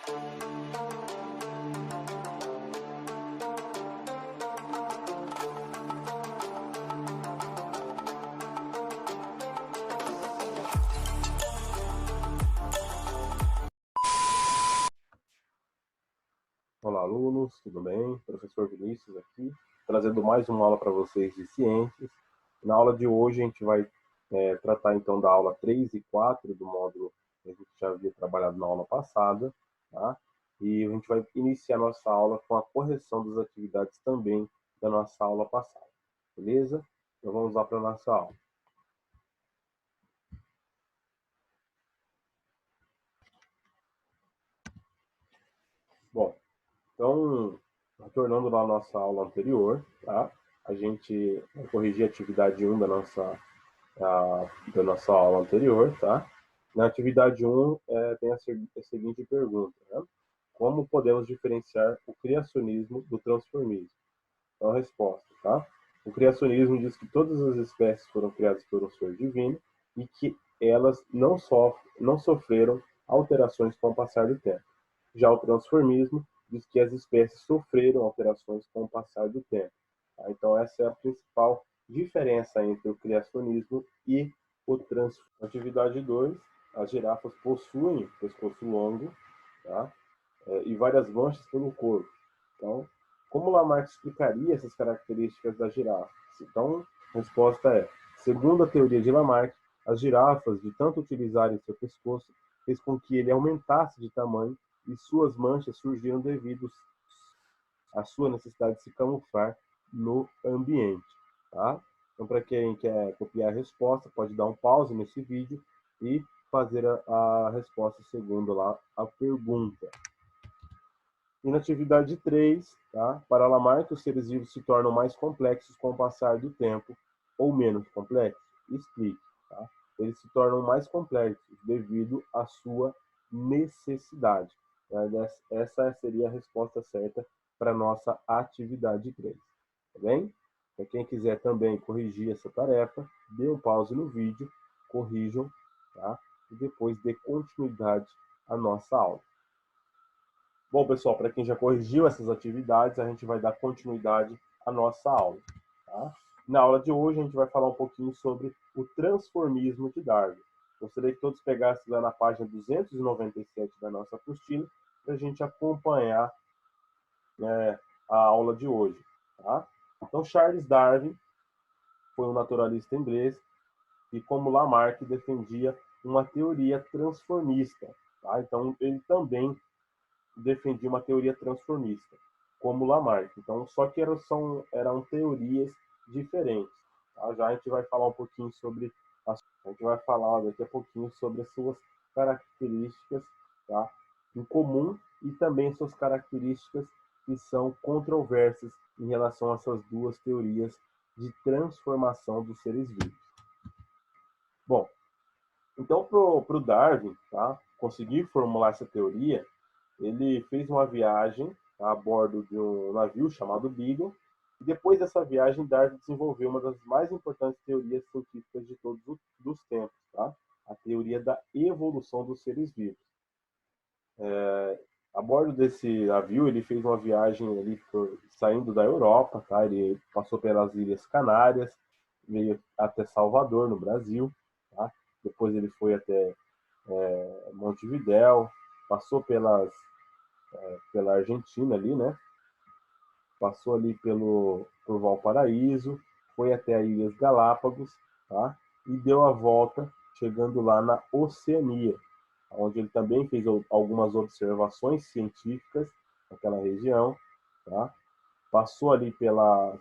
Olá, alunos, tudo bem? Professor Vinícius aqui, trazendo mais uma aula para vocês de ciências. Na aula de hoje a gente vai tratar então da aula 3 e 4 do módulo que a gente já havia trabalhado na aula passada, tá? E a gente vai iniciar nossa aula com a correção das atividades também da nossa aula passada, beleza? Então vamos lá para a nossa aula. Bom, então, retornando lá à nossa aula anterior, tá? A gente vai corrigir a atividade 1 da nossa aula anterior, tá? Na atividade 1, tem a seguinte pergunta, né? Como podemos diferenciar o criacionismo do transformismo? Então, a resposta, tá? O criacionismo diz que todas as espécies foram criadas por um ser divino e que elas não sofreram alterações com o passar do tempo. Já o transformismo diz que as espécies sofreram alterações com o passar do tempo. Tá? Então, essa é a principal diferença entre o criacionismo e o transformismo. Atividade 2, as girafas possuem pescoço longo, tá? E várias manchas pelo corpo. Então, como Lamarck explicaria essas características das girafas? Então, a resposta é: segundo a teoria de Lamarck, as girafas, de tanto utilizarem seu pescoço, fez com que ele aumentasse de tamanho e suas manchas surgiram devido à sua necessidade de se camuflar no ambiente. Tá? Então, para quem quer copiar a resposta, pode dar um pause nesse vídeo e fazer a resposta segundo lá a pergunta. E na atividade 3, tá? Para Lamarck, os seres vivos se tornam mais complexos com o passar do tempo ou menos complexos? Explique. Tá? Eles se tornam mais complexos devido à sua necessidade. Essa seria a resposta certa para a nossa atividade 3. Tá bem? Para quem quiser também corrigir essa tarefa, dê um pause no vídeo, corrijam, tá? E depois dê continuidade à nossa aula. Bom, pessoal, para quem já corrigiu essas atividades, a gente vai dar continuidade à nossa aula. Tá? Na aula de hoje, a gente vai falar um pouquinho sobre o transformismo de Darwin. Gostaria que todos pegassem lá na página 297 da nossa apostila para a gente acompanhar a aula de hoje. Tá? Então, Charles Darwin foi um naturalista inglês e, como Lamarck, defendia uma teoria transformista. Tá? Então, ele também defendia uma teoria transformista, como Lamarck. Então, só que eram teorias diferentes. Tá? Já a gente vai falar um pouquinho sobre a gente vai falar daqui a pouquinho sobre as suas características, tá? Em comum e também suas características que são controversas em relação a essas duas teorias de transformação dos seres vivos. Bom, então para o Darwin, tá? Conseguir formular essa teoria, ele fez uma viagem a bordo de um navio chamado Beagle, e depois dessa viagem, Darwin desenvolveu uma das mais importantes teorias científicas de todos os tempos, tá? A teoria da evolução dos seres vivos. A bordo desse navio, ele fez uma viagem ali saindo da Europa, tá? Ele passou pelas Ilhas Canárias, veio até Salvador, no Brasil, tá? Depois ele foi até Montevidéu, passou pela Argentina ali, né? Passou ali por Valparaíso, foi até as Ilhas Galápagos, tá? E deu a volta, chegando lá na Oceania, onde ele também fez algumas observações científicas naquela região, tá? Passou ali pelas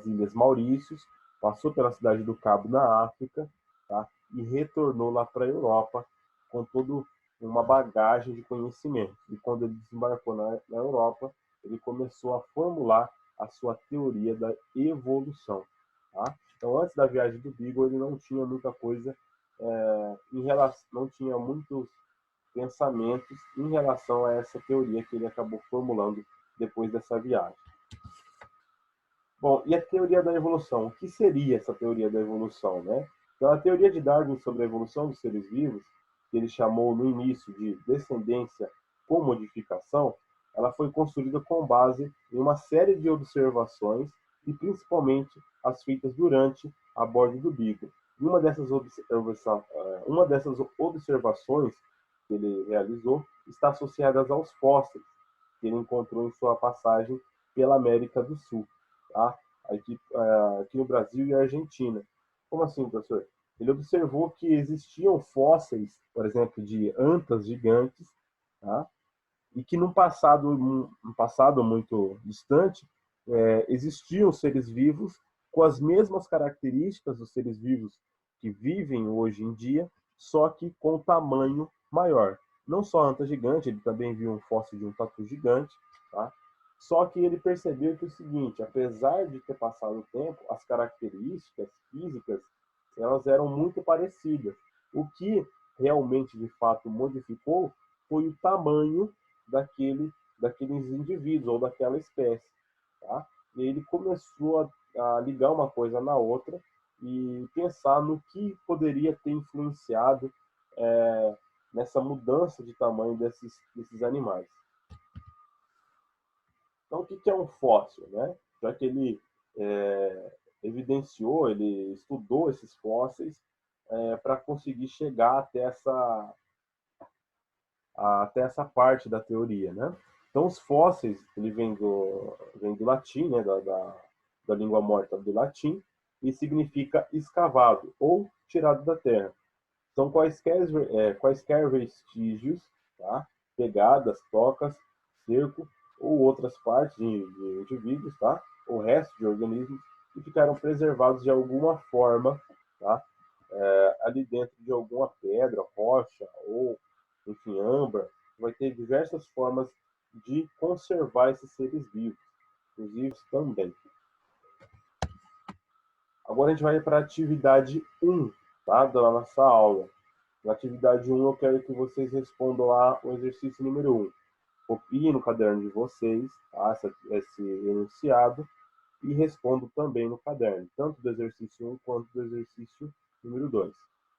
Ilhas Maurícios, passou pela cidade do Cabo na África, tá? E retornou lá para a Europa com toda uma bagagem de conhecimento. E quando ele desembarcou na Europa, ele começou a formular a sua teoria da evolução. Tá? Então, antes da viagem do Beagle, ele não tinha muita coisa não tinha muitos pensamentos em relação a essa teoria que ele acabou formulando depois dessa viagem. Bom, e a teoria da evolução? O que seria essa teoria da evolução, né? Então, a teoria de Darwin sobre a evolução dos seres vivos, que ele chamou no início de descendência com modificação, ela foi construída com base em uma série de observações e principalmente as feitas durante a bordo do Beagle. E uma dessas observações que ele realizou está associada aos fósseis que ele encontrou em sua passagem pela América do Sul, tá? Aqui no Brasil e Argentina. Como assim, professor? Ele observou que existiam fósseis, por exemplo, de antas gigantes, tá? E que num passado muito distante, existiam seres vivos com as mesmas características dos seres vivos que vivem hoje em dia, só que com tamanho maior. Não só a anta gigante, ele também viu um fóssil de um tatu gigante, tá? Só que ele percebeu que é o seguinte, apesar de ter passado o tempo, as características físicas, elas eram muito parecidas. O que realmente, de fato, modificou foi o tamanho daqueles indivíduos ou daquela espécie, tá? E ele começou a ligar uma coisa na outra e pensar no que poderia ter influenciado nessa mudança de tamanho desses animais. Então, o que é um fóssil, né? Já que ele evidenciou, ele estudou esses fósseis para conseguir chegar até essa parte da teoria, né? Então, os fósseis, ele vem do latim, né? Da língua morta do latim, e significa escavado ou tirado da terra. São quaisquer vestígios, tá? Pegadas, tocas, cerco ou outras partes de indivíduos, tá? Ou restos de organismos que ficaram preservados de alguma forma, tá? Ali dentro de alguma pedra, rocha ou, enfim, âmbar. Vai ter diversas formas de conservar esses seres vivos, inclusive também. Agora a gente vai para a atividade 1, tá? Da nossa aula. Na atividade 1, eu quero que vocês respondam lá o exercício número 1. Copiem no caderno de vocês, tá? Esse enunciado e respondam também no caderno, tanto do exercício 1 quanto do exercício número 2.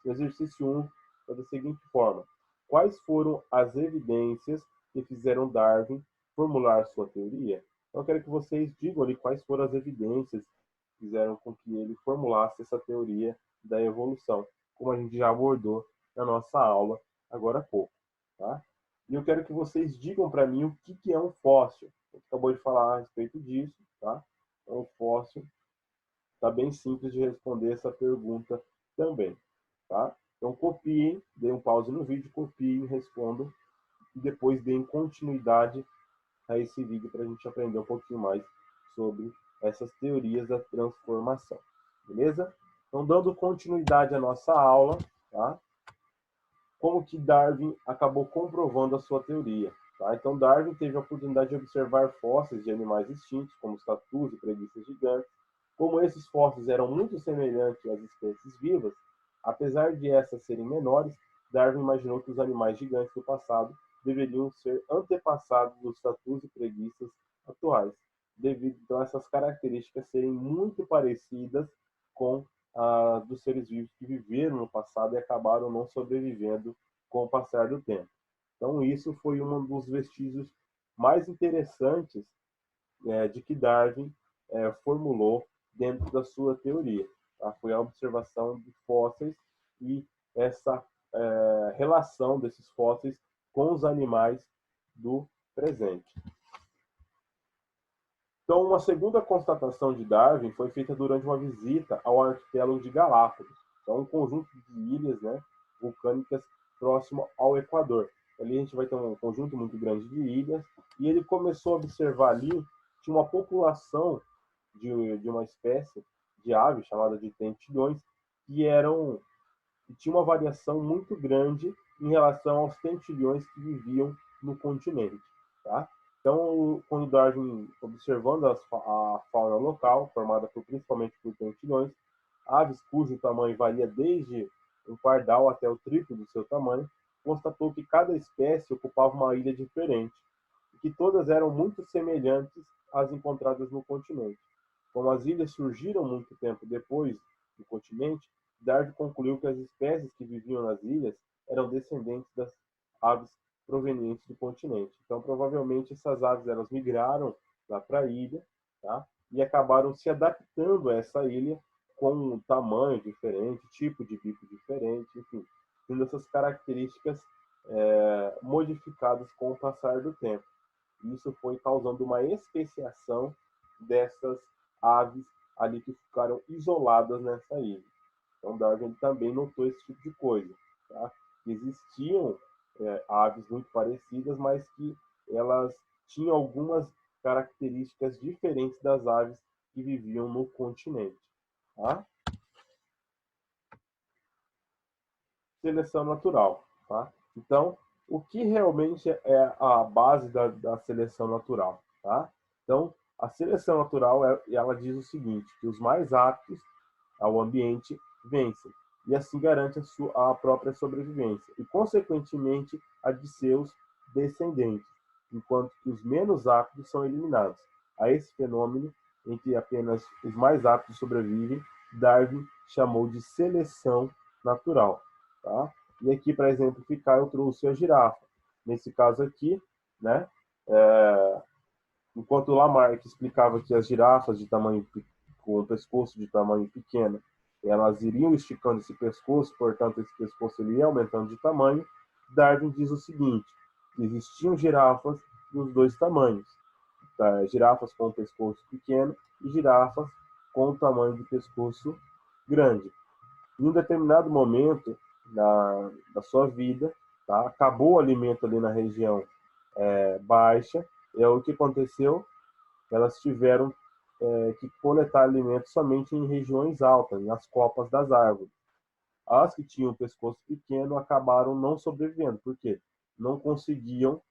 O exercício 1 é da seguinte forma: quais foram as evidências que fizeram Darwin formular sua teoria? Então, eu quero que vocês digam ali quais foram as evidências que fizeram com que ele formulasse essa teoria da evolução, como a gente já abordou na nossa aula agora há pouco, tá? E eu quero que vocês digam para mim o que é um fóssil. A gente acabou de falar a respeito disso, tá? Então, o fóssil está bem simples de responder essa pergunta também, tá? Então, copiem, deem um pause no vídeo, copiem, respondam e depois deem continuidade a esse vídeo para a gente aprender um pouquinho mais sobre essas teorias da transformação, beleza? Então, dando continuidade à nossa aula, tá? Como que Darwin acabou comprovando a sua teoria, tá? Então, Darwin teve a oportunidade de observar fósseis de animais extintos, como os tatus e preguiças gigantes. Como esses fósseis eram muito semelhantes às espécies vivas, apesar de essas serem menores, Darwin imaginou que os animais gigantes do passado deveriam ser antepassados dos tatus e preguiças atuais, devido então, a essas características serem muito parecidas com dos seres vivos que viveram no passado e acabaram não sobrevivendo com o passar do tempo. Então, isso foi um dos vestígios mais interessantes de que Darwin formulou dentro da sua teoria. Tá? Foi a observação de fósseis e essa relação desses fósseis com os animais do presente. Então, uma segunda constatação de Darwin foi feita durante uma visita ao arquipélago de Galápagos, que é um conjunto de ilhas, né, vulcânicas próximo ao Equador. Ali a gente vai ter um conjunto muito grande de ilhas, e ele começou a observar ali que uma população de uma espécie de ave chamada de tentilhões, que tinha uma variação muito grande em relação aos tentilhões que viviam no continente, tá? Então, quando Darwin, observando a fauna local, formada principalmente por tentilhões, aves cujo tamanho varia desde um pardal até o triplo do seu tamanho, constatou que cada espécie ocupava uma ilha diferente e que todas eram muito semelhantes às encontradas no continente. Como as ilhas surgiram muito tempo depois do continente, Darwin concluiu que as espécies que viviam nas ilhas eram descendentes das aves provenientes do continente. Então, provavelmente, essas aves elas migraram lá para a ilha, tá? E acabaram se adaptando a essa ilha com um tamanho diferente, tipo de bico diferente, enfim, tendo essas características modificadas com o passar do tempo. Isso foi causando uma especiação dessas aves ali que ficaram isoladas nessa ilha. Então, Darwin também notou esse tipo de coisa. Tá? Existiam aves muito parecidas, mas que elas tinham algumas características diferentes das aves que viviam no continente. Tá? Seleção natural. Tá? Então, o que realmente é a base da seleção natural? Tá? Então, a seleção natural ela diz o seguinte, que os mais aptos ao ambiente vencem, e assim garante a própria sobrevivência, e consequentemente a de seus descendentes, enquanto que os menos aptos são eliminados. A esse fenômeno, em que apenas os mais aptos sobrevivem, Darwin chamou de seleção natural. Tá? E aqui, para exemplificar, eu trouxe a girafa. Nesse caso aqui, né, enquanto Lamarck explicava que as girafas de tamanho com o pescoço de tamanho pequeno, elas iriam esticando esse pescoço, portanto esse pescoço ele ia aumentando de tamanho, Darwin diz o seguinte, que existiam girafas dos dois tamanhos, tá? Girafas com o pescoço pequeno e girafas com o tamanho de pescoço grande. Em um determinado momento da sua vida, tá? Acabou o alimento ali na região baixa, e o que aconteceu? Elas tiveram que coletar alimentos somente em regiões altas, nas copas das árvores. As que tinham pescoço pequeno acabaram não sobrevivendo, por quê? Não conseguiam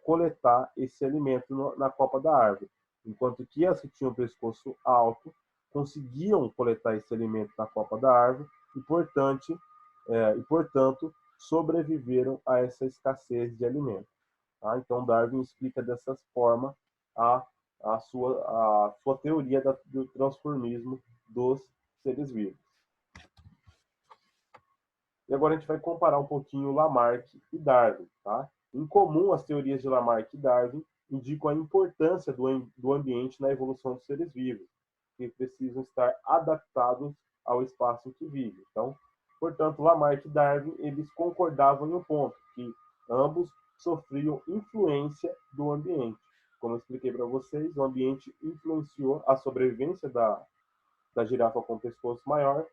coletar esse alimento na copa da árvore, enquanto que as que tinham pescoço alto conseguiam coletar esse alimento na copa da árvore e, portanto, sobreviveram a essa escassez de alimento. Tá? Então, Darwin explica dessa forma a, a sua teoria do transformismo dos seres vivos. E agora a gente vai comparar um pouquinho Lamarck e Darwin. Tá? Em comum, as teorias de Lamarck e Darwin indicam a importância do ambiente na evolução dos seres vivos, que precisam estar adaptados ao espaço em que vivem. Então, portanto, Lamarck e Darwin eles concordavam em um ponto, que ambos sofriam influência do ambiente. Como eu expliquei para vocês, o ambiente influenciou a sobrevivência da girafa com pescoço maior,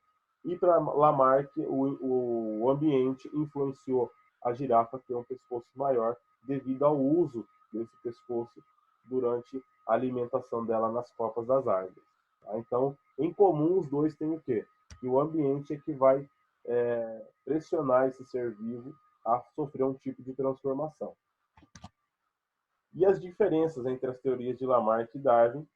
e para Lamarck, o ambiente influenciou a girafa ter um pescoço maior devido ao uso desse pescoço durante a alimentação dela nas copas das árvores. Tá? Então, em comum, os dois têm o quê? Que o ambiente é que vai pressionar esse ser vivo a sofrer um tipo de transformação. E as diferenças entre as teorias de Lamarck e Darwin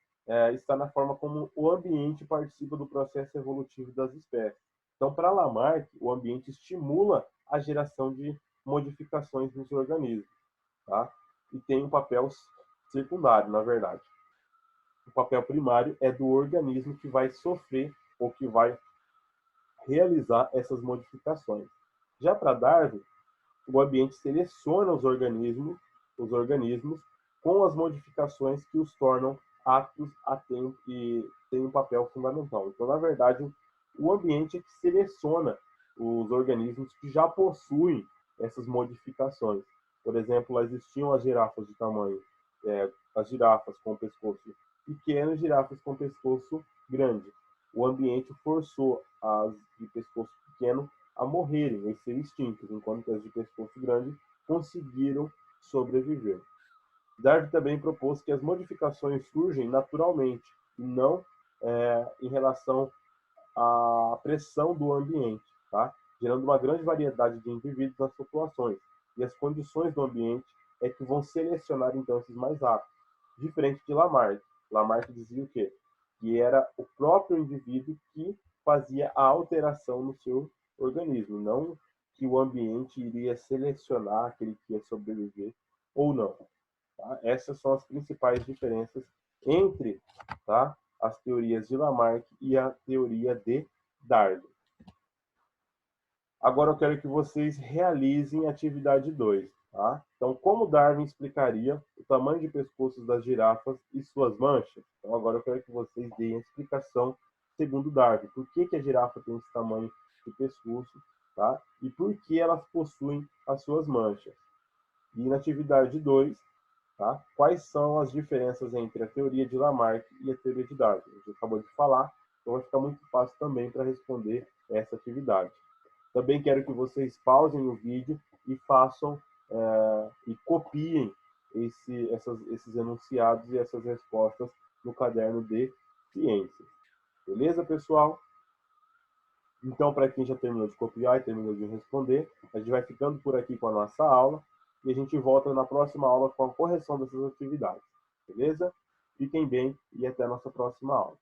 está na forma como o ambiente participa do processo evolutivo das espécies. Então, para Lamarck, o ambiente estimula a geração de modificações nos organismos, tá? E tem um papel secundário, na verdade. O papel primário é do organismo que vai sofrer ou que vai realizar essas modificações. Já para Darwin, o ambiente seleciona os organismos com as modificações que os tornam aptos a tempo e têm um papel fundamental. Então, na verdade, o ambiente é que seleciona os organismos que já possuem essas modificações. Por exemplo, existiam as girafas de tamanho, as girafas com pescoço pequeno e girafas com pescoço grande. O ambiente forçou as de pescoço pequeno a morrerem e serem extintas, enquanto as de pescoço grande conseguiram sobreviver. Darwin também propôs que as modificações surgem naturalmente e não em relação à pressão do ambiente, tá? Gerando uma grande variedade de indivíduos nas populações. E as condições do ambiente é que vão selecionar então esses mais aptos. Diferente de Lamarck. Lamarck dizia o quê? Que era o próprio indivíduo que fazia a alteração no seu organismo, não que o ambiente iria selecionar aquele que ia sobreviver ou não. Tá? Essas são as principais diferenças entre, tá, as teorias de Lamarck e a teoria de Darwin. Agora eu quero que vocês realizem a atividade 2. Tá? Então, como Darwin explicaria o tamanho de pescoços das girafas e suas manchas? Então, agora eu quero que vocês deem a explicação segundo Darwin. Por que a girafa tem esse tamanho de pescoço, tá? E por que elas possuem as suas manchas? E na atividade 2, tá? Quais são as diferenças entre a teoria de Lamarck e a teoria de Darwin? A gente acabou de falar, então vai ficar muito fácil também para responder essa atividade. Também quero que vocês pausem o vídeo e façam e copiem esses enunciados e essas respostas no caderno de ciências. Beleza, pessoal? Então, para quem já terminou de copiar e terminou de responder, a gente vai ficando por aqui com a nossa aula e a gente volta na próxima aula com a correção dessas atividades. Beleza? Fiquem bem e até a nossa próxima aula.